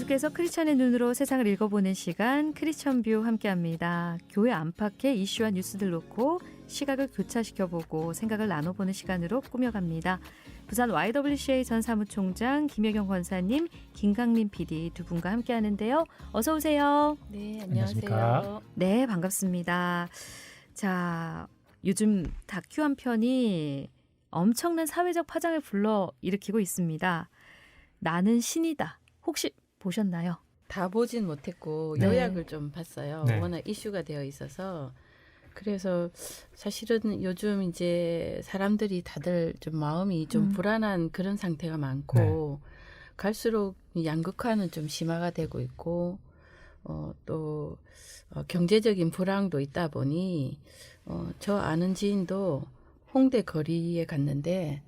계속해서 크리스천의 눈으로 세상을 읽어보는 시간 크리스천뷰 함께합니다. 교회 안팎의 이슈와 뉴스들 놓고 시각을 교차시켜보고 생각을 나눠보는 시간으로 꾸며갑니다. 부산 YWCA 전 사무총장 김혜경 권사님, 김강림 PD 두 분과 함께하는데요. 어서 오세요. 네, 안녕하십니까? 안녕하세요. 네, 반갑습니다. 자, 요즘 다큐 한 편이 엄청난 사회적 파장을 불러일으키고 있습니다. 나는 신이다. 혹시 보셨나요? 다 보진 못했고 네. 요약을 좀 봤어요. 네. 워낙 이슈가 되어 있어서. 그래서 사실은 요즘 이제 사람들이 다들 좀 마음이 좀 불안한 그런 상태가 많고 갈수록 양극화는 좀 심화가 되고 있고 또 경제적인 불황도 있다 보니 저 아는 지인도 홍대 거리에 갔는데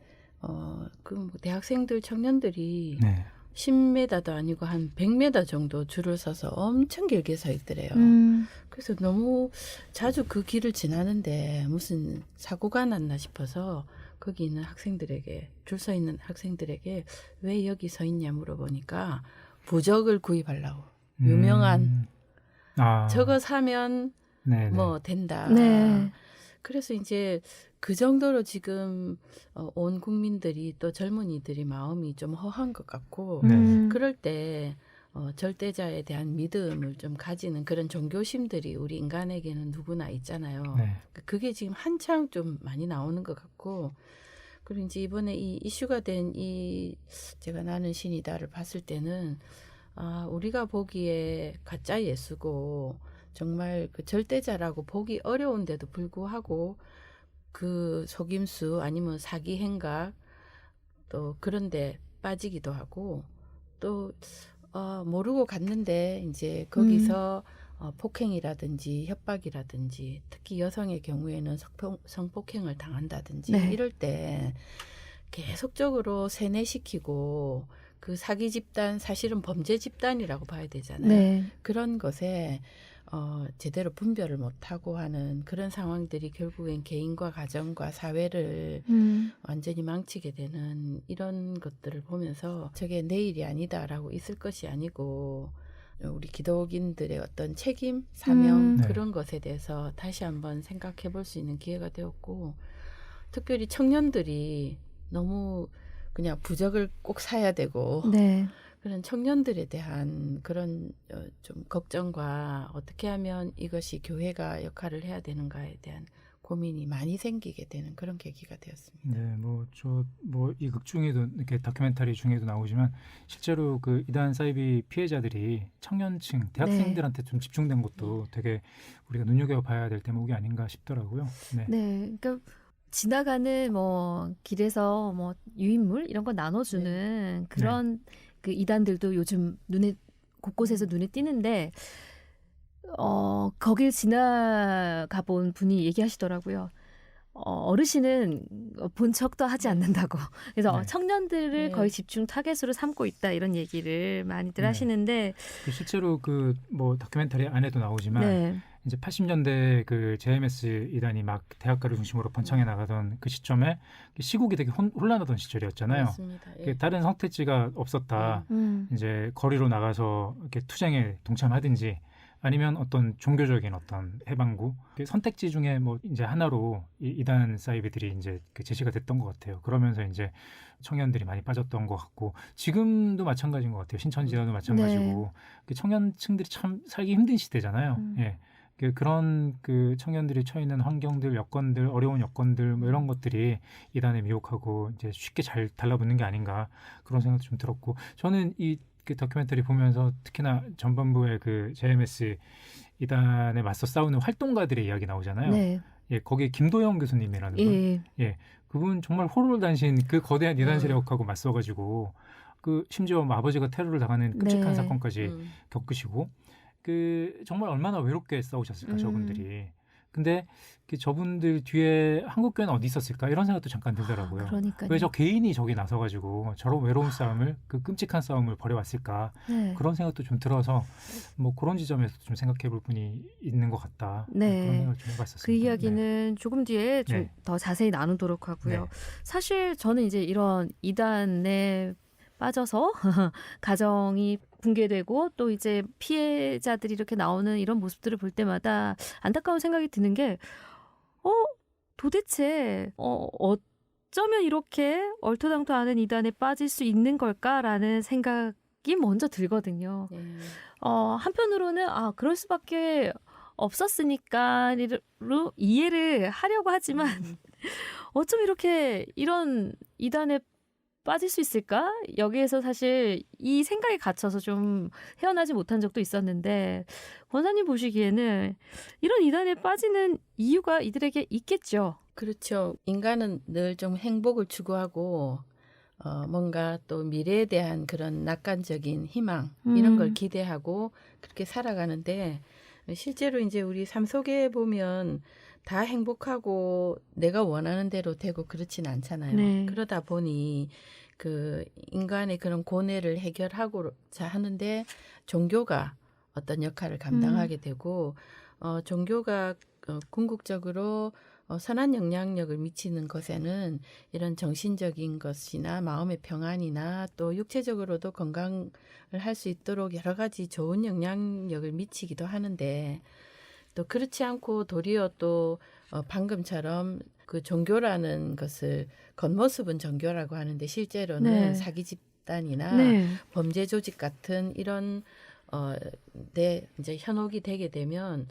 그 대학생들 청년들이 네. 10m도 아니고 한 100m 정도 줄을 서서 엄청 길게 서 있더래요. 그래서 너무 자주 그 길을 지나는데 무슨 사고가 났나 싶어서 거기 있는 학생들에게, 줄 서 있는 학생들에게 왜 여기 서 있냐 물어보니까 부적을 구입하려고. 유명한 저거 사면 네네. 뭐 된다. 네. 그래서 이제 그 정도로 지금 온 국민들이 또 젊은이들이 마음이 좀 허한 것 같고 그럴 때 절대자에 대한 믿음을 좀 가지는 그런 종교심들이 우리 인간에게는 누구나 있잖아요. 네. 그게 지금 한창 좀 많이 나오는 것 같고 그리고 이제 이번에 이 이슈가 된 이 제가 나는 신이다를 봤을 때는 우리가 보기에 가짜 예수고 정말 그 절대자라고 보기 어려운데도 불구하고 그 속임수 아니면 사기 행각 또 그런데 빠지기도 하고 또 모르고 갔는데 이제 거기서 폭행이라든지 협박이라든지 특히 여성의 경우에는 성폭행을 당한다든지 네. 이럴 때 계속적으로 세뇌시키고 그 사기 집단 사실은 범죄 집단이라고 봐야 되잖아요. 네. 그런 것에 제대로 분별을 못하고 하는 그런 상황들이 결국엔 개인과 가정과 사회를 완전히 망치게 되는 이런 것들을 보면서 저게 내일이 아니다라고 있을 것이 아니고 우리 기독인들의 어떤 책임, 사명 네. 그런 것에 대해서 다시 한번 생각해 볼 수 있는 기회가 되었고 특별히 청년들이 너무 그냥 부적을 꼭 사야 되고 네. 그런 청년들에 대한 그런 좀 걱정과 어떻게 하면 이것이 교회가 역할을 해야 되는가에 대한 고민이 많이 생기게 되는 그런 계기가 되었습니다. 네, 이 극 중에도 이렇게 다큐멘터리 중에도 나오지만 실제로 그 이단 사이비 피해자들이 청년층, 대학생들한테 좀 집중된 것도 되게 우리가 눈여겨봐야 될 대목이 아닌가 싶더라고요. 네. 네. 그러니까 지나가는 뭐 길에서 뭐 유인물 이런 거 나눠주는 그런 그 이단들도 요즘 곳곳에서 눈에 띄는데 거길 지나가 본 분이 얘기하시더라고요. 어르신은 본 척도 하지 않는다고. 그래서 네. 청년들을 네. 거의 집중 타겟으로 삼고 있다 이런 얘기를 많이들 네. 하시는데 실제로 그 뭐 다큐멘터리 안에도 나오지만 네. 이제 80년대 그 JMS 이단이 막 대학가를 중심으로 번창해 나가던 그 시점에 시국이 되게 혼란하던 시절이었잖아요. 맞습니다. 예. 다른 선택지가 없었다. 이제 거리로 나가서 이렇게 투쟁에 동참하든지 아니면 어떤 종교적인 어떤 해방구 선택지 중에 뭐 이제 하나로 이단 사이비들이 이제 제시가 됐던 것 같아요. 그러면서 이제 청년들이 많이 빠졌던 것 같고 지금도 마찬가지인 것 같아요. 신천지단도 마찬가지고 청년층들이 참 살기 힘든 시대잖아요. 예. 그런 그 청년들이 처해 있는 환경들, 여건들, 어려운 여건들 뭐 이런 것들이 이단에 미혹하고 이제 쉽게 잘 달라붙는 게 아닌가 그런 생각도 좀 들었고 저는 그 다큐멘터리 보면서 특히나 전반부의 그 JMS 이단에 맞서 싸우는 활동가들의 이야기 나오잖아요. 네. 예, 거기에 김도영 교수님이라는 분. 예. 그분 정말 호를 단신 그 거대한 이단 세력하고 맞서가지고 그 심지어 뭐 아버지가 테러를 당하는 끔찍한 사건까지 겪으시고 그 정말 얼마나 외롭게 싸우셨을까 저분들이. 근데 저분들 뒤에 한국교회는 어디 있었을까 이런 생각도 잠깐 들더라고요. 그러니까요. 왜 저 개인이 저기 나서가지고 저런 외로운 싸움을 그 끔찍한 싸움을 벌여왔을까 네. 그런 생각도 좀 들어서 뭐 그런 지점에서 좀 생각해볼 분이 있는 것 같다. 네. 그런 생각을 좀 해봤었습니다. 그 이야기는 조금 뒤에 좀 네. 더 자세히 나누도록 하고요. 네. 사실 저는 이제 이런 이단에 빠져서 가정이 붕괴되고 또 이제 피해자들이 이렇게 나오는 이런 모습들을 볼 때마다 안타까운 생각이 드는 게 도대체 어쩌면 이렇게 얼토당토하는 이단에 빠질 수 있는 걸까라는 생각이 먼저 들거든요. 네. 한편으로는 그럴 수밖에 없었으니까 이해를 하려고 하지만 어쩜 이렇게 이런 이단에 빠질 수 있을까? 여기에서 사실 이 생각에 갇혀서 좀 헤어나지 못한 적도 있었는데 권사님 보시기에는 이런 이단에 빠지는 이유가 이들에게 있겠죠. 그렇죠. 인간은 늘 좀 행복을 추구하고 뭔가 또 미래에 대한 그런 낙관적인 희망 이런 걸 기대하고 그렇게 살아가는데 실제로 이제 우리 삶 속에 보면 다 행복하고 내가 원하는 대로 되고 그렇진 않잖아요. 네. 그러다 보니 그 인간의 그런 고뇌를 해결하고자 하는데 종교가 어떤 역할을 감당하게 되고 종교가 궁극적으로 선한 영향력을 미치는 것에는 이런 정신적인 것이나 마음의 평안이나 또 육체적으로도 건강을 할 수 있도록 여러 가지 좋은 영향력을 미치기도 하는데 또 그렇지 않고 도리어 또 방금처럼 그 종교라는 것을 겉모습은 종교라고 하는데 실제로는 네. 사기 집단이나 네. 범죄 조직 같은 이런 내 이제 현혹이 되게 되면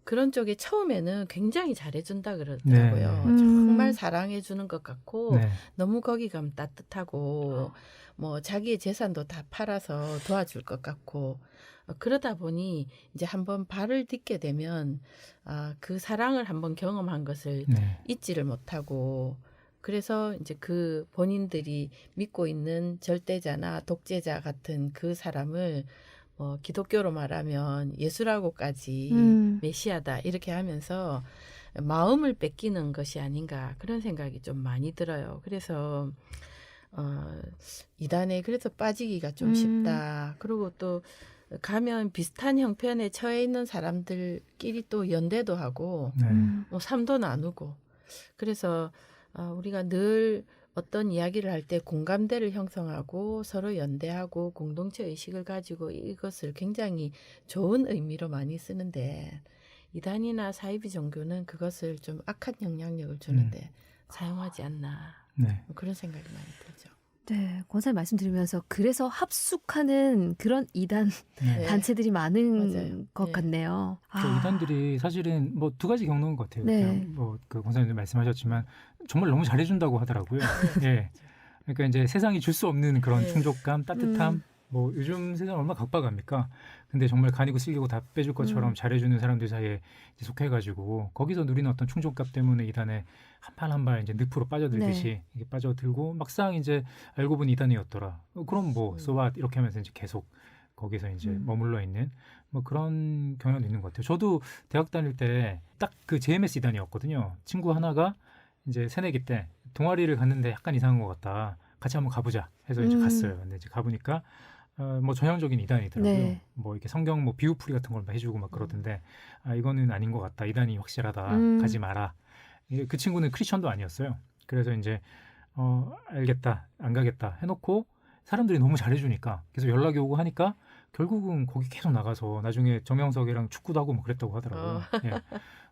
그런 쪽에 처음에는 굉장히 잘해준다 그러더라고요. 네. 정말 사랑해주는 것 같고 네. 너무 거기 가면 따뜻하고 뭐 자기의 재산도 다 팔아서 도와줄 것 같고 그러다 보니 이제 한번 발을 딛게 되면 그 사랑을 한번 경험한 것을 네. 잊지를 못하고 그래서 이제 그 본인들이 믿고 있는 절대자나 독재자 같은 그 사람을 기독교로 말하면 예수라고까지 메시아다 이렇게 하면서 마음을 뺏기는 것이 아닌가 그런 생각이 좀 많이 들어요. 그래서 이단에 그래서 빠지기가 좀 쉽다. 그리고 또 가면 비슷한 형편에 처해 있는 사람들끼리 또 연대도 하고 네. 뭐 삶도 나누고 그래서 우리가 늘 어떤 이야기를 할 때 공감대를 형성하고 서로 연대하고 공동체 의식을 가지고 이것을 굉장히 좋은 의미로 많이 쓰는데 이단이나 사이비 종교는 그것을 좀 악한 영향력을 주는데 사용하지 않나 네. 그런 생각이 많이 들죠. 네, 권사님 말씀 들으면서 그래서 합숙하는 그런 이단 네. 단체들이 많은 맞아요. 것 네. 같네요. 그 이단들이 사실은 뭐 두 가지 경로인 것 같아요. 네. 그냥 뭐그 권사님도 말씀하셨지만 정말 너무 잘해준다고 하더라고요. 예. 그러니까 이제 세상이 줄 수 없는 그런 네. 충족감, 따뜻함. 뭐 요즘 세상 얼마나 각박합니까? 근데 정말 간이고 쓸기고 다 빼줄 것처럼 잘해주는 사람들 사이에 이제 속해가지고 거기서 누리는 어떤 충족감 때문에 이단에 한 발 한 발 이제 늪으로 빠져들듯이 이게 빠져들고 막상 이제 알고 보니 이단이었더라. 그럼 뭐 소왓 이렇게 하면서 이제 계속 거기서 이제 머물러 있는 뭐 그런 경향도 있는 것 같아요. 저도 대학 다닐 때 딱 그 JMS 이단이었거든요. 친구 하나가 이제 새내기 때 동아리를 갔는데 약간 이상한 것 같다. 같이 한번 가보자 해서 이제 갔어요. 근데 이제 가보니까 뭐 전형적인 이단이더라고요. 네. 뭐 이렇게 성경 뭐 비유풀이 같은 걸 막 해주고 막 그러던데 이거는 아닌 것 같다. 이단이 확실하다. 가지 마라. 그 친구는 크리스천도 아니었어요. 그래서 이제 알겠다, 안 가겠다 해놓고 사람들이 너무 잘해주니까 계속 연락이 오고 하니까 결국은 거기 계속 나가서 나중에 정명석이랑 축구도 하고 뭐 그랬다고 하더라고요. 예.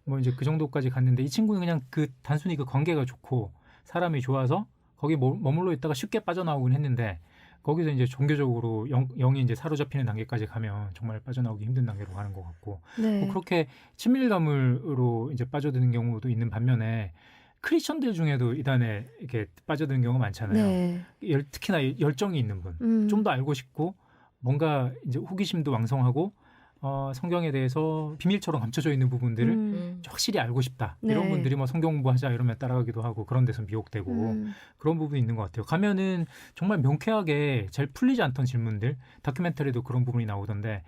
뭐 이제 그 정도까지 갔는데 이 친구는 그냥 그 단순히 그 관계가 좋고 사람이 좋아서 거기 머물러 있다가 쉽게 빠져나오긴 했는데 거기서 이제 종교적으로 영이 이제 사로잡히는 단계까지 가면 정말 빠져나오기 힘든 단계로 가는 것 같고 네. 뭐 그렇게 친밀감으로 이제 빠져드는 경우도 있는 반면에 크리스천들 중에도 이단에 이렇게 빠져드는 경우가 많잖아요. 네. 특히나 열정이 있는 분, 좀 더 알고 싶고 뭔가 이제 호기심도 왕성하고 성경에 대해서 비밀처럼 감춰져 있는 부분들을 확실히 알고 싶다. 네. 이런 분들이 뭐 성경 공부하자 이러면 따라가기도 하고 그런 데서 미혹되고 그런 부분이 있는 것 같아요. 가면은 정말 명쾌하게 잘 풀리지 않던 질문들, 다큐멘터리도 그런 부분이 나오던데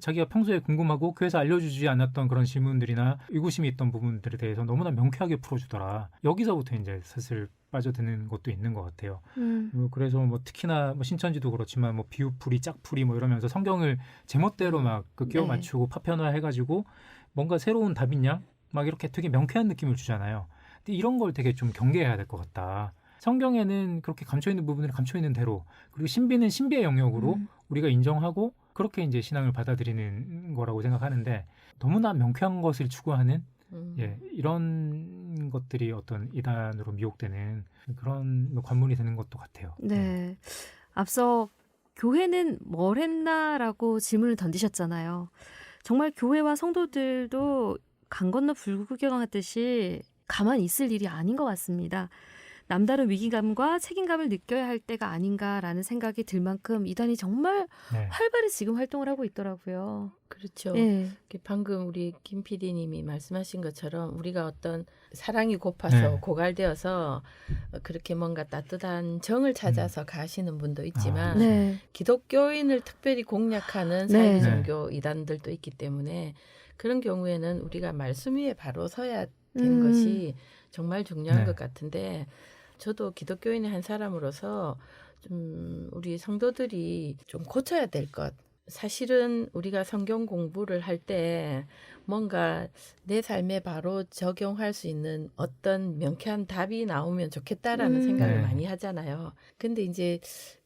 자기가 평소에 궁금하고 교회에서 알려주지 않았던 그런 질문들이나 의구심이 있던 부분들에 대해서 너무나 명쾌하게 풀어주더라. 여기서부터 이제 사실 빠져드는 것도 있는 것 같아요. 그래서 뭐 특히나 뭐 신천지도 그렇지만 뭐 비유풀이, 짝풀이 뭐 이러면서 성경을 제멋대로 막 그 끼워 맞추고 파편화해가지고 뭔가 새로운 답이냐 막 이렇게 되게 명쾌한 느낌을 주잖아요. 근데 이런 걸 되게 좀 경계해야 될 것 같다. 성경에는 그렇게 감춰 있는 부분을 감춰 있는 대로, 그리고 신비는 신비의 영역으로 우리가 인정하고 그렇게 이제 신앙을 받아들이는 거라고 생각하는데, 너무나 명쾌한 것을 추구하는 이런 것들이 어떤 이단으로 미혹되는 그런 관문이 되는 것도 같아요. 네. 앞서 교회는 뭘 했나라고 질문을 던지셨잖아요. 정말 교회와 성도들도 강 건너 불구경하듯이 가만히 있을 일이 아닌 것 같습니다. 남다른 위기감과 책임감을 느껴야 할 때가 아닌가라는 생각이 들 만큼 이단이 정말 활발히 지금 활동을 하고 있더라고요. 그렇죠. 네. 방금 우리 김 PD님이 말씀하신 것처럼 우리가 어떤 사랑이 고파서 고갈되어서 그렇게 뭔가 따뜻한 정을 찾아서 가시는 분도 있지만 기독교인을 특별히 공략하는 사이비 종교 이단들도 있기 때문에 그런 경우에는 우리가 말씀 위에 바로 서야 되는 것이 정말 중요한 것 같은데, 저도 기독교인의 한 사람으로서 좀 우리 성도들이 좀 고쳐야 될 것. 사실은 우리가 성경 공부를 할 때 뭔가 내 삶에 바로 적용할 수 있는 어떤 명쾌한 답이 나오면 좋겠다라는 생각을 많이 하잖아요. 근데 이제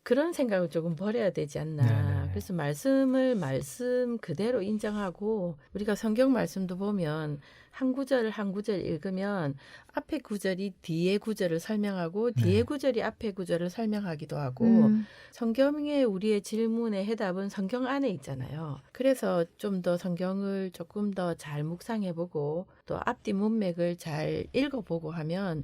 그런 생각을 조금 버려야 되지 않나. 그래서 말씀 그대로 인정하고, 우리가 성경 말씀도 보면 한 구절 한 구절 읽으면 앞에 구절이 뒤에 구절을 설명하고 뒤에 구절이 앞에 구절을 설명하기도 하고, 성경의 우리의 질문의 해답은 성경 안에 있잖아요. 그래서 좀 더 성경을 조금 더 잘 묵상해보고 또 앞뒤 문맥을 잘 읽어보고 하면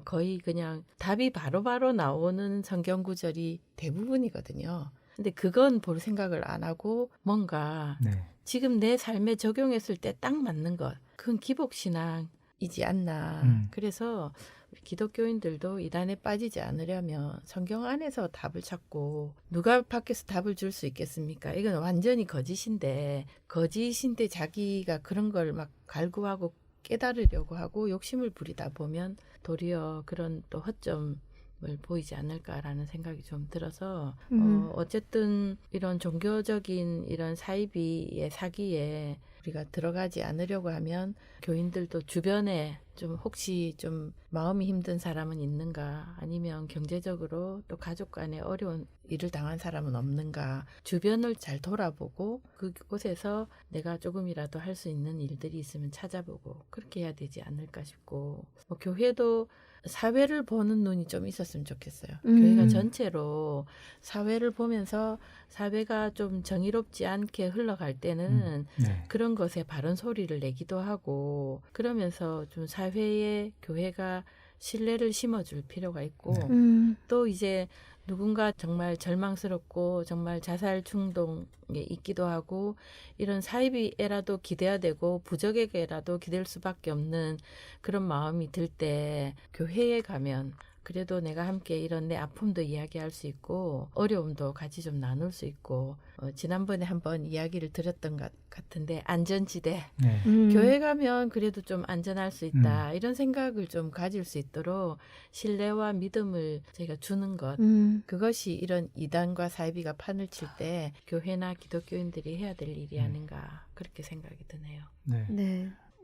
거의 그냥 답이 바로바로 나오는 성경 구절이 대부분이거든요. 근데 그건 볼 생각을 안 하고 뭔가 지금 내 삶에 적용했을 때 딱 맞는 것, 그건 기복신앙이지 않나. 그래서 우리 기독교인들도 이단에 빠지지 않으려면 성경 안에서 답을 찾고, 누가 밖에서 답을 줄 수 있겠습니까? 이건 완전히 거짓인데 자기가 그런 걸 막 갈구하고 깨달으려고 하고 욕심을 부리다 보면 도리어 그런 또 허점을 보이지 않을까라는 생각이 좀 들어서 어쨌든 이런 종교적인 이런 사이비의 사기에 우리가 들어가지 않으려고 하면 교인들도 주변에 좀 혹시 좀 마음이 힘든 사람은 있는가, 아니면 경제적으로 또 가족 간에 어려운 일을 당한 사람은 없는가, 주변을 잘 돌아보고 그곳에서 내가 조금이라도 할 수 있는 일들이 있으면 찾아보고 그렇게 해야 되지 않을까 싶고, 교회도 사회를 보는 눈이 좀 있었으면 좋겠어요. 교회가 전체로 사회를 보면서 사회가 좀 정의롭지 않게 흘러갈 때는 그런 것에 바른 소리를 내기도 하고, 그러면서 좀 사회에 교회가 신뢰를 심어줄 필요가 있고, 또 이제 누군가 정말 절망스럽고 정말 자살 충동에 있기도 하고, 이런 사이비에라도 기대야 되고 부적에게라도 기댈 수밖에 없는 그런 마음이 들 때 교회에 가면 그래도 내가 함께 이런 내 아픔도 이야기할 수 있고 어려움도 같이 좀 나눌 수 있고, 지난번에 한번 이야기를 드렸던 것 같은데 안전지대, 교회 가면 그래도 좀 안전할 수 있다, 이런 생각을 좀 가질 수 있도록 신뢰와 믿음을 저희가 주는 것, 그것이 이런 이단과 사이비가 판을 칠 때 교회나 기독교인들이 해야 될 일이 아닌가, 그렇게 생각이 드네요.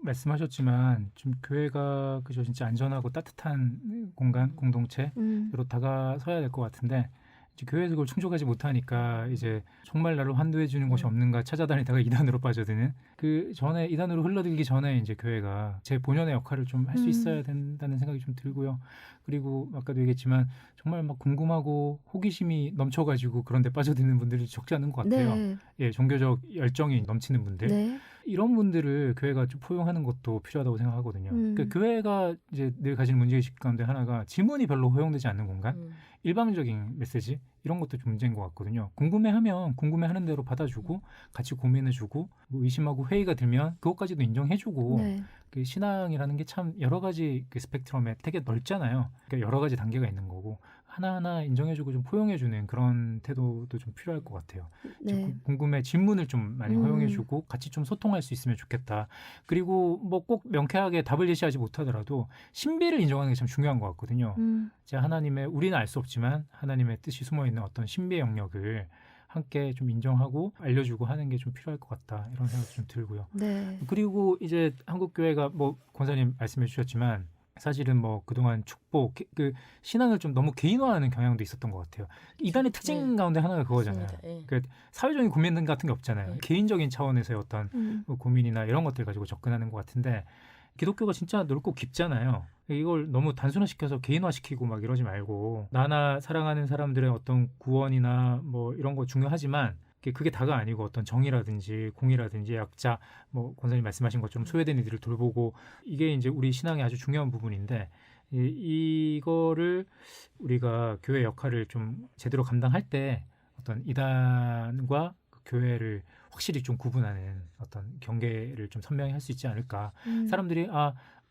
말씀하셨지만 좀 교회가 그저 진짜 안전하고 따뜻한 공간, 공동체로 다가서야 될 것 같은데, 이제 교회에서 그걸 충족하지 못하니까 이제 정말 나를 환도해 주는 곳이 없는가 찾아다니다가 이단으로 빠져드는, 그 전에 이단으로 흘러들기 전에 이제 교회가 제 본연의 역할을 좀 할 수 있어야 된다는 생각이 좀 들고요. 그리고 아까도 얘기했지만 정말 막 궁금하고 호기심이 넘쳐가지고 그런 데 빠져드는 분들이 적지 않은 것 같아요. 종교적 열정이 넘치는 분들. 이런 분들을 교회가 좀 포용하는 것도 필요하다고 생각하거든요. 그러니까 교회가 이제 늘 가지는 문제의식 가운데 하나가 지문이 별로 허용되지 않는 공간, 일방적인 메시지, 이런 것도 좀 문제인 것 같거든요. 궁금해하면 궁금해하는 대로 받아주고 같이 고민해주고, 뭐 의심하고 회의가 들면 그것까지도 인정해주고, 그 신앙이라는 게 참 여러 가지 그 스펙트럼에 되게 넓잖아요. 그러니까 여러 가지 단계가 있는 거고 하나하나 인정해주고 좀 포용해주는 그런 태도도 좀 필요할 것 같아요. 궁금해 질문을 좀 많이 허용해주고 같이 좀 소통할 수 있으면 좋겠다. 그리고 뭐 꼭 명쾌하게 답을 제시하지 못하더라도 신비를 인정하는 게 참 중요한 것 같거든요. 이제 하나님의, 우리는 알 수 없지만 하나님의 뜻이 숨어있는 어떤 신비의 영역을 함께 좀 인정하고 알려주고 하는 게 좀 필요할 것 같다, 이런 생각도 좀 들고요. 그리고 이제 한국 교회가 뭐 권사님 말씀해 주셨지만 사실은 뭐 그동안 축복, 그 신앙을 좀 너무 개인화하는 경향도 있었던 것 같아요. 이단의 특징 네. 가운데 하나가 그거잖아요. 맞습니다. 예. 그 사회적인 고민 같은 게 없잖아요. 네. 개인적인 차원에서의 어떤 뭐 고민이나 이런 것들 가지고 접근하는 것 같은데 기독교가 진짜 넓고 깊잖아요. 이걸 너무 단순화시켜서 개인화시키고 막 이러지 말고 나나 사랑하는 사람들의 어떤 구원이나 뭐 이런 거 중요하지만 그게 다가 아니고 어떤 정의라든지 공의라든지 약자, 뭐 권사님 말씀하신 것처럼 소외된 이들을 돌보고 이게 이제 우리 신앙의 아주 중요한 부분인데 이거를 우리가 교회 역할을 좀 제대로 감당할 때 어떤 이단과 그 교회를 확실히 좀 구분하는 어떤 경계를 좀 선명히 할 수 있지 않을까. 사람들이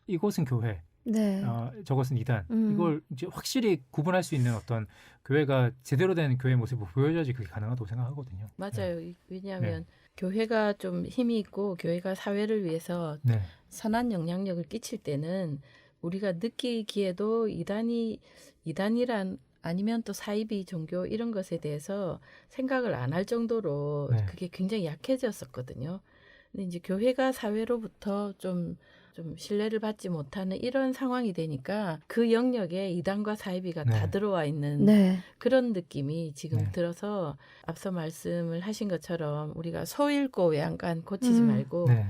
이것은 교회, 네. 저것은 이단. 이걸 이제 확실히 구분할 수 있는 어떤 교회가 제대로 된 교회 모습을 보여줘야지 그게 가능하다고 생각하거든요. 맞아요. 네. 왜냐하면 교회가 좀 힘이 있고 교회가 사회를 위해서 네. 선한 영향력을 끼칠 때는 우리가 느끼기에도 이단이란 아니면 또 사이비 종교 이런 것에 대해서 생각을 안 할 정도로 네. 그게 굉장히 약해졌었거든요. 근데 이제 교회가 사회로부터 좀 신뢰를 받지 못하는 이런 상황이 되니까 그 영역에 이단과 사이비가 네. 다 들어와 있는 네. 그런 느낌이 지금 네. 들어서 앞서 말씀을 하신 것처럼 우리가 소 잃고 외양간 고치지 말고 네. 네.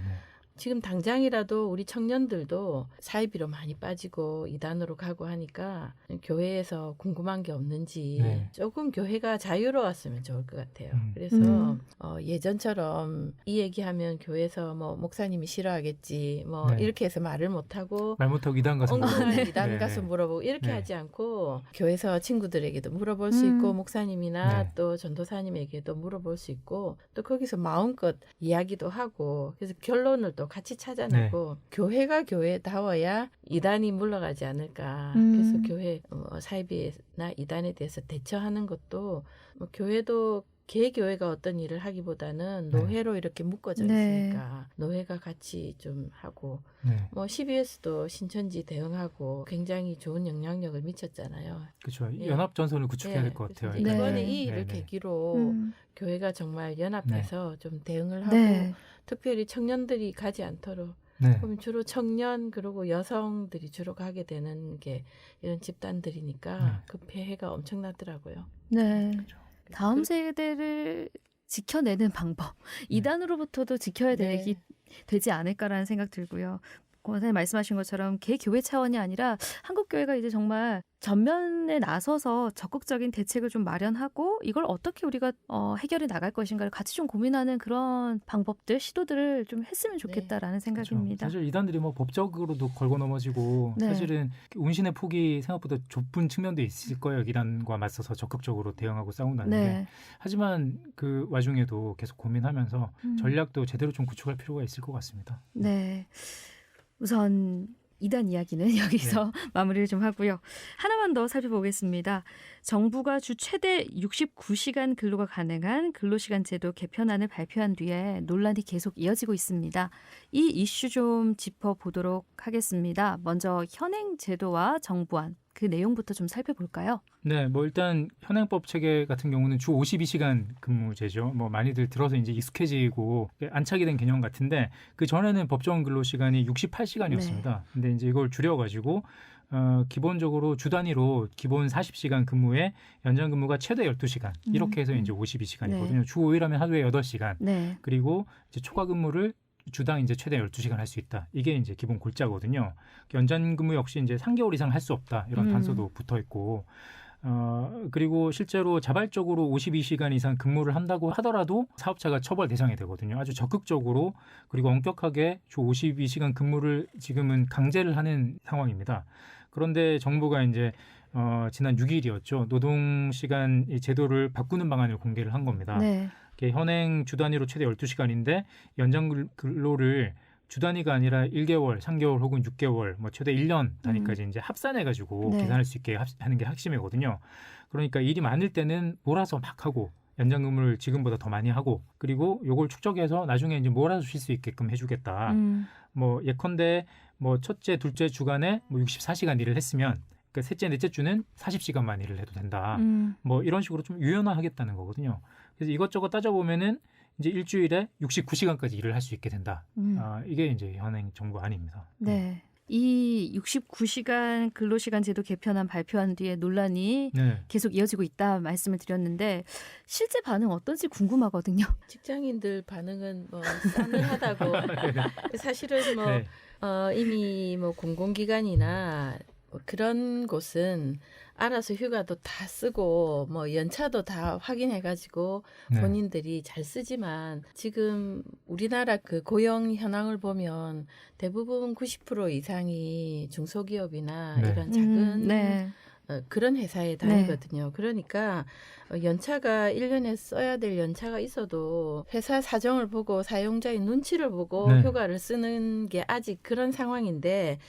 지금 당장이라도 우리 청년들도 사이비로 많이 빠지고 이단으로 가고 하니까 교회에서 궁금한 게 없는지 네. 조금 교회가 자유로웠으면 좋을 것 같아요. 그래서 예전처럼 이 얘기하면 교회에서 뭐 목사님이 싫어하겠지 뭐 네. 이렇게 해서 말을 못하고 말 못하고 이단 가서 엉뚱한 물어보고. 이단 네. 가서 물어보고 이렇게 네. 하지 않고 교회에서 친구들에게도 물어볼 수 있고 목사님이나 네. 또 전도사님에게도 물어볼 수 있고 또 거기서 마음껏 이야기도 하고 그래서 결론을 또 같이 찾아내고 교회가 교회다워야 이단이 물러가지 않을까. 그래서 교회 사이비나 이단에 대해서 대처하는 것도 뭐 교회도 개교회가 어떤 일을 하기보다는 네. 노회로 이렇게 묶어져 네. 있으니까 노회가 같이 좀 하고 네. 뭐 CBS도 신천지 대응하고 굉장히 좋은 영향력을 미쳤잖아요. 그렇죠. 예. 연합 전선을 구축해야 될 예, 것 같아요. 그래서 네. 이번에 이 일을 네. 계기로 교회가 정말 연합해서 좀 대응을 하고 네. 특별히 청년들이 가지 않도록 네. 그럼 주로 청년 그리고 여성들이 주로 가게 되는 게 이런 집단들이니까 네. 그 폐해가 엄청나더라고요. 네. 그렇죠. 다음 세대를 지켜내는 방법, 이단으로부터도 지켜야 네. 되지 않을까라는 생각 들고요. 권사님 말씀하신 것처럼 개교회 차원이 아니라 한국 교회가 이제 정말 전면에 나서서 적극적인 대책을 좀 마련하고 이걸 어떻게 우리가 해결해 나갈 것인가를 같이 좀 고민하는 그런 방법들, 시도들을 좀 했으면 좋겠다라는 생각입니다. 그렇죠. 사실 이단들이 뭐 법적으로도 걸고 넘어지고 네. 사실은 운신의 폭이 생각보다 좁은 측면도 있을 거예요. 이단과 맞서서 적극적으로 대응하고 싸운다는 게. 네. 하지만 그 와중에도 계속 고민하면서 전략도 제대로 좀 구축할 필요가 있을 것 같습니다. 네. 우선 이단 이야기는 여기서 마무리를 좀 하고요. 하나만 더 살펴보겠습니다. 정부가 주 최대 69시간 근로가 가능한 근로시간 제도 개편안을 발표한 뒤에 논란이 계속 이어지고 있습니다. 이 이슈 좀 짚어보도록 하겠습니다. 먼저 현행 제도와 정부안 그 내용부터 좀 살펴볼까요? 네, 뭐 일단 현행법 체계 같은 경우는 주 52시간 근무제죠. 뭐 많이들 들어서 이제 익숙해지고 안착이 된 개념 같은데 그 전에는 법정 근로 시간이 68시간이었습니다. 근데 이제 이걸 줄여가지고 기본적으로 주 단위로 기본 40시간 근무에 연장 근무가 최대 12시간 이렇게 해서 이제 52시간이거든요. 주 5일 하면 하루에 8시간. 네. 그리고 이제 초과 근무를 주당 이제 최대 12시간 할 수 있다. 이게 이제 기본 골자거든요. 연장 근무 역시 이제 3개월 이상 할 수 없다. 이런 단서도 붙어 있고. 그리고 실제로 자발적으로 52시간 이상 근무를 한다고 하더라도 사업자가 처벌 대상이 되거든요. 아주 적극적으로 그리고 엄격하게 주 52시간 근무를 지금은 강제를 하는 상황입니다. 그런데 정부가 이제 지난 6일이었죠. 노동시간 제도를 바꾸는 방안을 공개를 한 겁니다. 네. 현행 주 단위로 최대 12시간인데 연장 근로를 주 단위가 아니라 1개월, 3개월 혹은 6개월, 뭐 최대 1년 단위까지 이제 합산해가지고 네. 계산할 수 있게 하는 게 핵심이거든요. 그러니까 일이 많을 때는 몰아서 막 하고 연장 근무를 지금보다 더 많이 하고 그리고 요걸 축적해서 나중에 이제 몰아서 쉴 수 있게끔 해주겠다. 뭐 예컨대 뭐 첫째, 둘째 주간에 뭐 64시간 일을 했으면 그 셋째, 넷째 주는 40시간만 일을 해도 된다. 뭐 이런 식으로 좀 유연화하겠다는 거거든요. 그래서 이것저것 따져보면은 이제 일주일에 69시간까지 일을 할 수 있게 된다. 이게 이제 현행 정부 안입니다. 네. 이 69시간 근로시간 제도 개편안 발표한 뒤에 논란이 네. 계속 이어지고 있다 말씀을 드렸는데 실제 반응 어떤지 궁금하거든요. 직장인들 반응은 뭐 싸늘하다고. 사실은 뭐 네. 이미 뭐 공공기관이나 뭐 그런 곳은 알아서 휴가도 다 쓰고 뭐 연차도 다 확인해가지고 네. 본인들이 잘 쓰지만 지금 우리나라 그 고용 현황을 보면 대부분 90% 이상이 중소기업이나 네. 이런 작은 네. 그런 회사에 다니거든요. 그러니까 연차가 1년에 써야 될 연차가 있어도 회사 사정을 보고 사용자의 눈치를 보고 네. 휴가를 쓰는 게 아직 그런 상황인데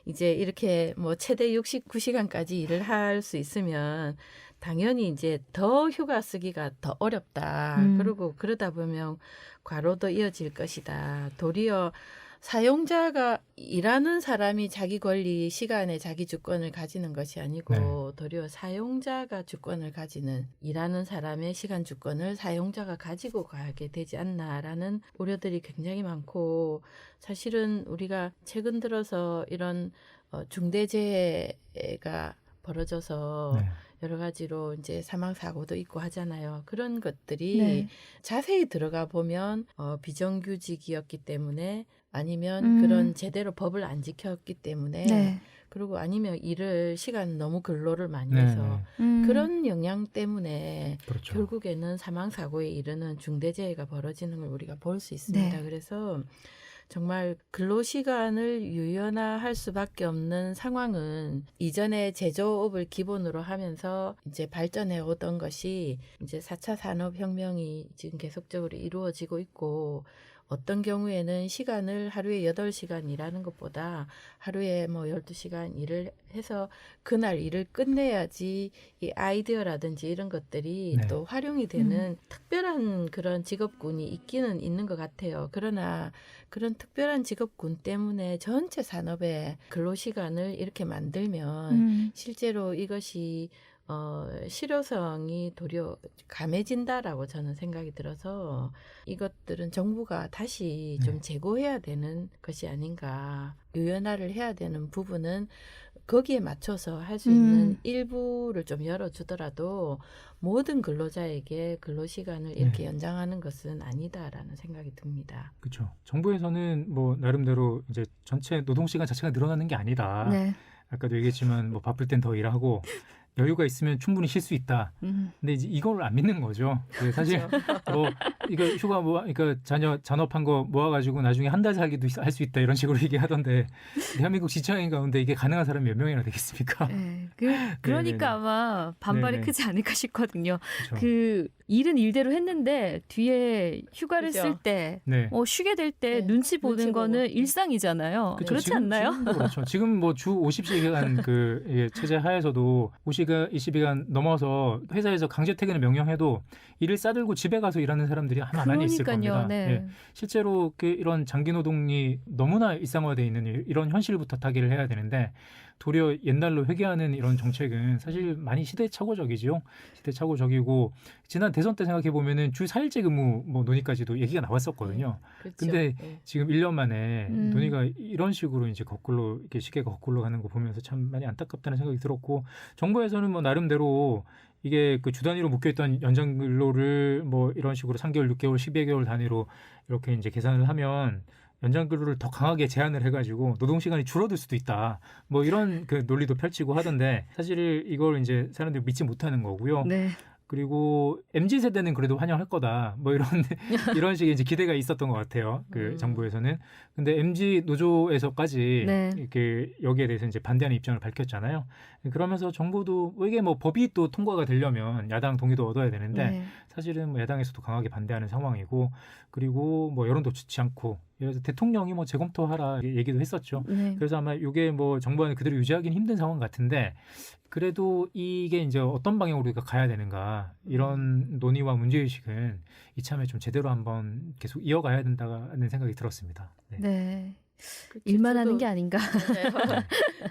이제 이렇게 뭐 최대 69시간까지 일을 할 수 있으면 당연히 이제 더 휴가 쓰기가 더 어렵다. 그리고 그러다 보면 과로도 이어질 것이다. 도리어 사용자가 일하는 사람이 자기 권리, 시간에 자기 주권을 가지는 것이 아니고 도리어 사용자가 주권을 가지는 일하는 사람의 시간 주권을 사용자가 가지고 가게 되지 않나라는 우려들이 굉장히 많고 사실은 우리가 최근 들어서 이런 중대재해가 벌어져서 네. 여러 가지로 이제 사망 사고도 있고 하잖아요. 그런 것들이 네. 자세히 들어가 보면 비정규직이었기 때문에 아니면 그런 제대로 법을 안 지켰기 때문에 네. 그리고 아니면 일을 시간 너무 근로를 많이 네. 해서 네. 그런 영향 때문에 그렇죠. 결국에는 사망 사고에 이르는 중대재해가 벌어지는 걸 우리가 볼 수 있습니다. 네. 그래서 정말 근로시간을 유연화할 수밖에 없는 상황은 이전에 제조업을 기본으로 하면서 이제 발전해 오던 것이 이제 4차 산업혁명이 지금 계속적으로 이루어지고 있고 어떤 경우에는 시간을 하루에 8시간 일하는 것보다 하루에 뭐 12시간 일을 해서 그날 일을 끝내야지 이 아이디어라든지 이런 것들이 네. 또 활용이 되는 특별한 그런 직업군이 있기는 있는 것 같아요. 그러나 그런 특별한 직업군 때문에 전체 산업의 근로시간을 이렇게 만들면 실제로 이것이 실효성이 도리어 감해진다라고 저는 생각이 들어서 이것들은 정부가 다시 좀 재고해야 되는 것이 아닌가. 유연화를 해야 되는 부분은 거기에 맞춰서 할 수 있는 일부를 좀 열어주더라도 모든 근로자에게 근로시간을 이렇게 연장하는 것은 아니다라는 생각이 듭니다. 그렇죠. 정부에서는 뭐 나름대로 이제 전체 노동시간 자체가 늘어나는 게 아니다. 네. 아까도 얘기했지만 뭐 바쁠 땐 더 일하고 여유가 있으면 충분히 쉴 수 있다. 근데 이제 이걸 안 믿는 거죠. 사실 뭐 이거 휴가 그러니까 잔업한 거 모아가지고 나중에 한 달 살기도 할 수 있다 이런 식으로 얘기하던데 대한민국 직장인 가운데 이게 가능한 사람이 몇 명이나 되겠습니까? 네. 그러니까 아마 반발이 네네. 크지 않을까 싶거든요. 그렇죠. 그 일은 일대로 했는데 뒤에 휴가를 그죠. 쓸 때 네. 쉬게 될 때 네. 눈치 보는 눈치 거는 보고. 일상이잖아요. 그쵸, 그렇지 않나요? 지금도 그렇죠. 지금 뭐 주 50시간 그 체제 하에서도 20시간 넘어서 회사에서 강제 퇴근을 명령해도 일을 싸들고 집에 가서 일하는 사람들이 아마 많이 있을 겁니다. 네. 예. 실제로 이런 장기 노동이 너무나 일상화되어 있는 이런 현실부터 타개를 해야 되는데 도리어 옛날로 회귀하는 이런 정책은 사실 많이 시대착오적이지요. 시대착오적이고 지난 대선 때 생각해 보면은 주 4일제 근무 뭐 논의까지도 얘기가 나왔었거든요. 그렇죠. 근데 네. 지금 1년 만에 음. 논의가 이런 식으로 이제 거꾸로 이렇게 시계가 거꾸로 가는 거 보면서 참 많이 안타깝다는 생각이 들었고 정부에서는 뭐 나름대로 이게 그 주 단위로 묶여있던 연장 근로를 뭐 이런 식으로 3개월, 6개월, 12개월 단위로 이렇게 이제 계산을 하면 연장 근로를 더 강하게 제한을 해가지고 노동 시간이 줄어들 수도 있다. 뭐 이런 그 논리도 펼치고 하던데 사실 이걸 이제 사람들이 믿지 못하는 거고요. 네. 그리고 MZ 세대는 그래도 환영할 거다. 뭐 이런 식의 이제 기대가 있었던 것 같아요. 그 정부에서는. 근데 MZ 노조에서까지 네. 이렇게 여기에 대해서 이제 반대하는 입장을 밝혔잖아요. 그러면서 정부도 이게 뭐 법이 또 통과가 되려면 야당 동의도 얻어야 되는데 네. 사실은 뭐 야당에서도 강하게 반대하는 상황이고 그리고 뭐 여론도 좋지 않고 그래서 대통령이 뭐 재검토하라 얘기도 했었죠. 네. 그래서 아마 이게 뭐 정부 안에 그대로 유지하기는 힘든 상황 같은데 그래도 이게 이제 어떤 방향으로 우리가 가야 되는가 이런 논의와 문제의식은 이참에 좀 제대로 한번 계속 이어가야 된다는 생각이 들었습니다. 네. 네. 그렇죠. 일만 하는 저도- 게 아닌가.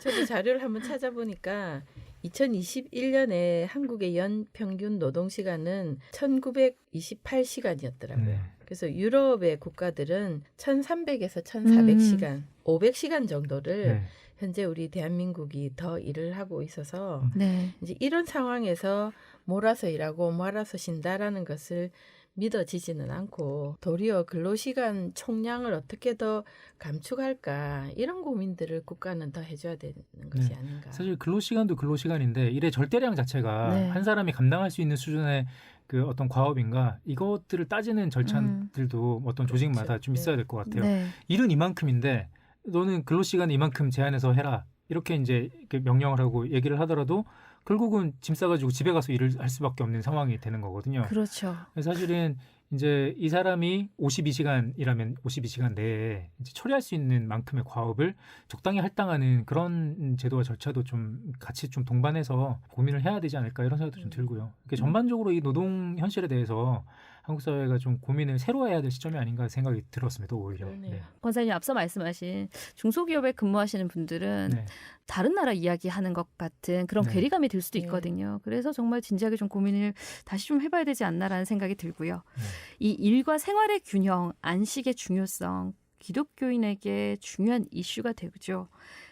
저도 자료를 한번 찾아보니까 2021년에 한국의 연 평균 노동 시간은 1928시간이었더라고요. 네. 그래서 유럽의 국가들은 1300에서 1400시간. 500시간 정도를 네. 현재 우리 대한민국이 더 일을 하고 있어서 네. 이제 이런 상황에서 몰아서 일하고 몰아서 쉰다라는 것을 믿어지지는 않고 도리어 근로시간 총량을 어떻게 더 감축할까 이런 고민들을 국가는 더 해줘야 되는 것이 네. 아닌가. 사실 근로시간도 근로시간인데 일의 절대량 자체가 네. 한 사람이 감당할 수 있는 수준의 그 어떤 과업인가 이것들을 따지는 절차들도 어떤 조직마다 그렇죠. 좀 있어야 될 것 같아요. 네. 일은 이만큼인데 너는 근로시간 이만큼 제한해서 해라. 이렇게 이제 명령을 하고 얘기를 하더라도 결국은 짐 싸가지고 집에 가서 일을 할 수밖에 없는 상황이 되는 거거든요. 그렇죠. 사실은 이제 이 사람이 52시간이라면 52시간 내에 이제 처리할 수 있는 만큼의 과업을 적당히 할당하는 그런 제도와 절차도 좀 같이 좀 동반해서 고민을 해야 되지 않을까 이런 생각도 좀 들고요. 이렇게 전반적으로 이 노동 현실에 대해서 한국 사회가 좀 고민을 새로 해야 될 시점이 아닌가 생각이 들었습니다. 오히려. 그러네요. 권사님 앞서 말씀하신 중소기업에 근무하시는 분들은 네. 다른 나라 이야기하는 것 같은 그런 네. 괴리감이 들 수도 네. 있거든요. 그래서 정말 진지하게 좀 고민을 다시 좀 해봐야 되지 않나라는 생각이 들고요. 네. 이 일과 생활의 균형, 안식의 중요성, 기독교인에게 중요한 이슈가 되죠.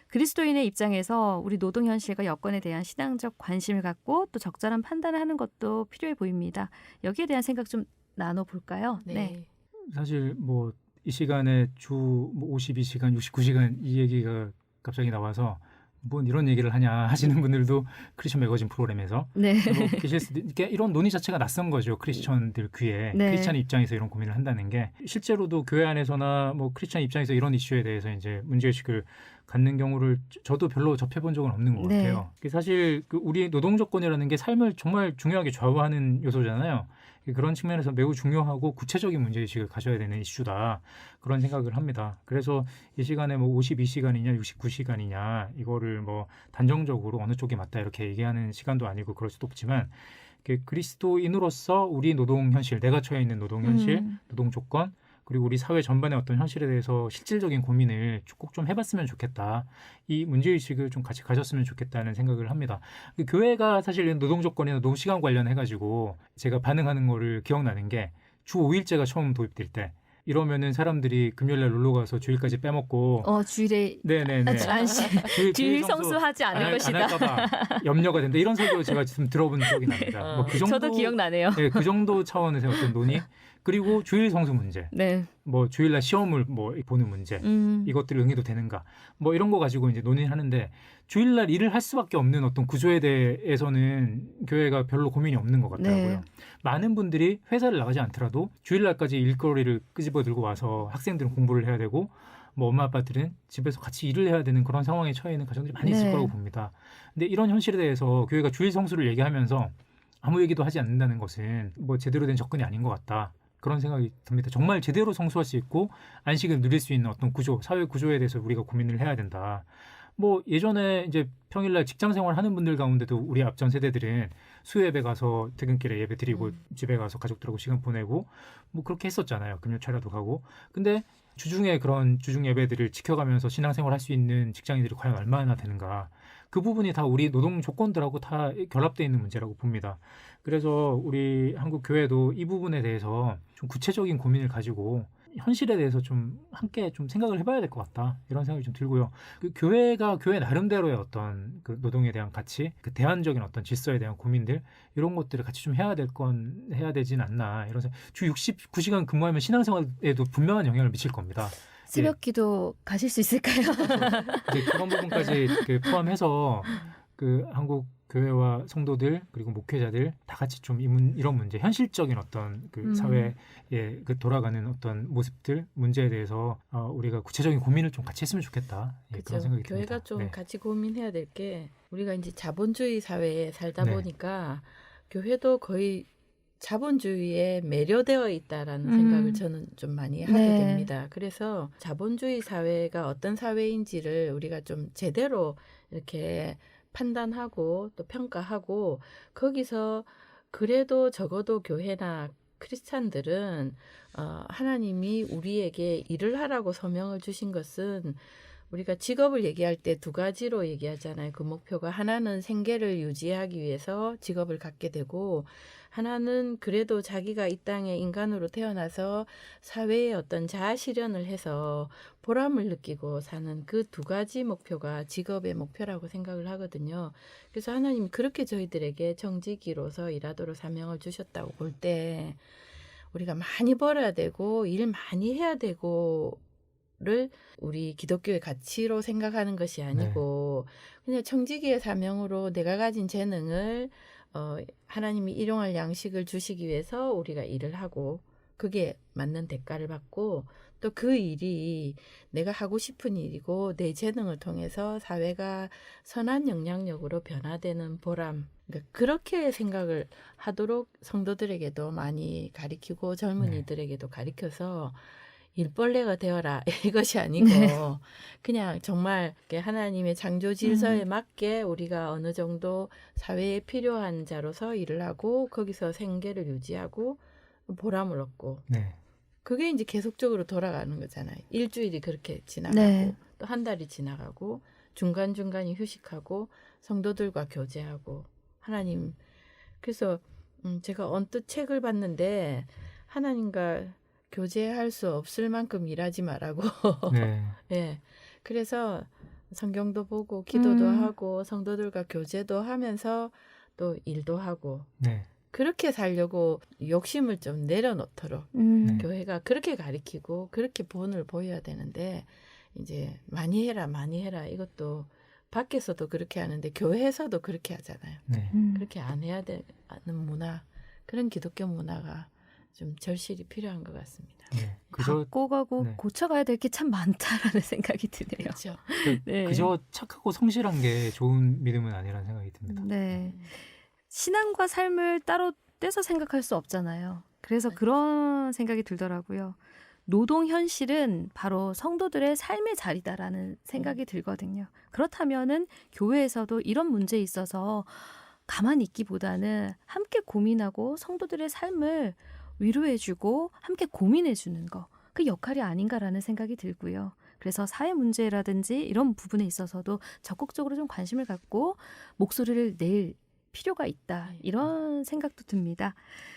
그리스도인의 입장에서 우리 노동 현실과 여건에 대한 신앙적 관심을 갖고 또 적절한 판단을 하는 것도 필요해 보입니다. 여기에 대한 생각 좀 나눠볼까요? 네. 사실 뭐 이 시간에 주 52시간, 69시간 이 얘기가 갑자기 나와서 뭐 이런 얘기를 하냐 하시는 분들도 크리스천 매거진 프로그램에서 네. 뭐 계실 수도 이렇게 이런 논의 자체가 낯선 거죠. 크리스천들 귀에 네. 크리스천 입장에서 이런 고민을 한다는 게 실제로도 교회 안에서나 뭐 크리스천 입장에서 이런 이슈에 대해서 이제 문제의식을 갖는 경우를 저도 별로 접해본 적은 없는 것 네. 같아요. 사실 우리 노동 조건이라는 게 삶을 정말 중요하게 좌우하는 요소잖아요. 그런 측면에서 매우 중요하고 구체적인 문제의식을 가져야 되는 이슈다. 그런 생각을 합니다. 그래서 이 시간에 뭐 52시간이냐 69시간이냐 이거를 뭐 단정적으로 어느 쪽이 맞다 이렇게 얘기하는 시간도 아니고 그럴 수도 없지만 그리스도인으로서 우리 노동 현실, 내가 처해 있는 노동 현실, 노동 조건 그리고 우리 사회 전반의 어떤 현실에 대해서 실질적인 고민을 꼭 좀 해봤으면 좋겠다. 이 문제의식을 좀 같이 가졌으면 좋겠다는 생각을 합니다. 교회가 사실 노동 조건이나 노동 시간 관련해가지고 제가 반응하는 거를 기억나는 게 주 5일제가 처음 도입될 때 이러면은 사람들이 금요일날 놀러 가서 주일까지 빼먹고 주일에 네네네 주일 성수하지 않을 것이다. 안 할까봐 염려가 된다. 이런 설교 제가 지금 들어본 적이 납니다. 뭐 그 정도, 저도 기억나네요. 네, 그 정도 차원에서 어떤 논의 그리고 주일 성수 문제, 네. 뭐 주일날 시험을 뭐 보는 문제 이것들을 응해도 되는가 뭐 이런 거 가지고 이제 논의를 하는데 주일날 일을 할 수밖에 없는 어떤 구조에 대해서는 교회가 별로 고민이 없는 것 같더라고요. 네. 많은 분들이 회사를 나가지 않더라도 주일날까지 일거리를 끄집어 들고 와서 학생들은 공부를 해야 되고 뭐 엄마 아빠들은 집에서 같이 일을 해야 되는 그런 상황에 처해 있는 가정들이 많이 있을 네. 거라고 봅니다. 근데 이런 현실에 대해서 교회가 주일 성수를 얘기하면서 아무 얘기도 하지 않는다는 것은 뭐 제대로 된 접근이 아닌 것 같다. 그런 생각이 듭니다. 정말 제대로 성수할 수 있고 안식을 누릴 수 있는 어떤 구조, 사회 구조에 대해서 우리가 고민을 해야 된다. 뭐 예전에 이제 평일날 직장 생활 하는 분들 가운데도 우리 앞전 세대들은 수요예배 가서 퇴근길에 예배 드리고 집에 가서 가족들하고 시간 보내고 뭐 그렇게 했었잖아요. 금요 철야도 가고. 근데 주중에 그런 주중 예배들을 지켜가면서 신앙생활 할 수 있는 직장인들이 과연 얼마나 되는가. 그 부분이 다 우리 노동 조건들하고 다 결합되어 있는 문제라고 봅니다. 그래서 우리 한국 교회도 이 부분에 대해서 좀 구체적인 고민을 가지고 현실에 대해서 좀 함께 좀 생각을 해봐야 될 것 같다 이런 생각이 좀 들고요. 그 교회가 교회 나름대로의 어떤 그 노동에 대한 가치, 그 대안적인 어떤 질서에 대한 고민들 이런 것들을 같이 좀 해야 되진 않나 이런 생각. 주 69시간 근무하면 신앙생활에도 분명한 영향을 미칠 겁니다. 새벽기도 가실 수 있을까요? 이제 그런 부분까지 포함해서 그 한국 교회와 성도들 그리고 목회자들 다 같이 좀 이런 문제, 현실적인 어떤 그 사회에 그 돌아가는 어떤 모습들, 문제에 대해서 우리가 구체적인 고민을 좀 같이 했으면 좋겠다. 그렇죠. 그런 생각이 교회가 듭니다. 좀 네. 같이 고민해야 될 게 우리가 이제 자본주의 사회에 살다 네. 보니까 교회도 거의 자본주의에 매료되어 있다라는 생각을 저는 좀 많이 하게 네. 됩니다. 그래서 자본주의 사회가 어떤 사회인지를 우리가 좀 제대로 이렇게 판단하고 또 평가하고 거기서 그래도 적어도 교회나 크리스찬들은 하나님이 우리에게 일을 하라고 소명을 주신 것은 우리가 직업을 얘기할 때 두 가지로 얘기하잖아요. 그 목표가 하나는 생계를 유지하기 위해서 직업을 갖게 되고 하나는 그래도 자기가 이 땅에 인간으로 태어나서 사회에 어떤 자아 실현을 해서 보람을 느끼고 사는 그 두 가지 목표가 직업의 목표라고 생각을 하거든요. 그래서 하나님이 그렇게 저희들에게 정직이로서 일하도록 사명을 주셨다고 볼 때 우리가 많이 벌어야 되고 일 많이 해야 되고를 우리 기독교의 가치로 생각하는 것이 아니고 그냥 청지기의 사명으로 내가 가진 재능을 하나님이 일용할 양식을 주시기 위해서 우리가 일을 하고 그게 맞는 대가를 받고 또 그 일이 내가 하고 싶은 일이고 내 재능을 통해서 사회가 선한 영향력으로 변화되는 보람 그러니까 그렇게 생각을 하도록 성도들에게도 많이 가르치고 젊은이들에게도 가르쳐서 일벌레가 되어라 이것이 아니고 그냥 정말 하나님의 창조 질서에 맞게 우리가 어느 정도 사회에 필요한 자로서 일을 하고 거기서 생계를 유지하고 보람을 얻고 그게 이제 계속적으로 돌아가는 거잖아요. 일주일이 그렇게 지나가고 또 한 달이 지나가고 중간중간에 휴식하고 성도들과 교제하고 하나님 그래서 제가 언뜻 책을 봤는데 하나님과 교제할 수 없을 만큼 일하지 말라고. 예. 그래서 성경도 보고 기도도 하고 성도들과 교제도 하면서 또 일도 하고. 그렇게 살려고 욕심을 좀 내려놓도록 교회가 그렇게 가르치고 그렇게 본을 보여야 되는데 이제 많이 해라 이것도 밖에서도 그렇게 하는데 교회에서도 그렇게 하잖아요. 그렇게 안 해야 되는 문화 그런 기독교 문화가 좀 절실히 필요한 것 같습니다. 바꿔가고 고쳐가야 될 게 참 많다라는 생각이 드네요. 그렇죠. 그저 착하고 성실한 게 좋은 믿음은 아니라는 생각이 듭니다. 신앙과 삶을 따로 떼서 생각할 수 없잖아요. 그래서 그런 생각이 들더라고요. 노동 현실은 바로 성도들의 삶의 자리다라는 생각이 들거든요. 그렇다면은 교회에서도 이런 문제에 있어서 가만히 있기보다는 함께 고민하고 성도들의 삶을 위로해주고 함께 고민해주는 거, 그 역할이 아닌가라는 생각이 들고요. 그래서 사회 문제라든지 이런 부분에 있어서도 적극적으로 좀 관심을 갖고 목소리를 낼 필요가 있다. 이런 생각도 듭니다.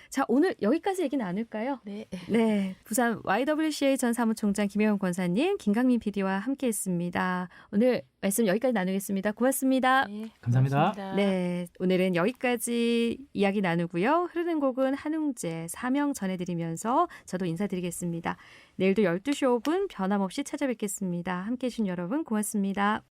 자, 오늘 여기까지 얘기 나눌까요? 네. 부산 YWCA 전 사무총장 김혜원 권사님, 김강민 PD와 함께했습니다. 오늘 말씀 여기까지 나누겠습니다. 고맙습니다. 감사합니다. 고맙습니다. 네, 오늘은 여기까지 이야기 나누고요. 흐르는 곡은 한웅재 사명 전해드리면서 저도 인사드리겠습니다. 내일도 12시 5분 변함없이 찾아뵙겠습니다. 함께해 주신 여러분 고맙습니다.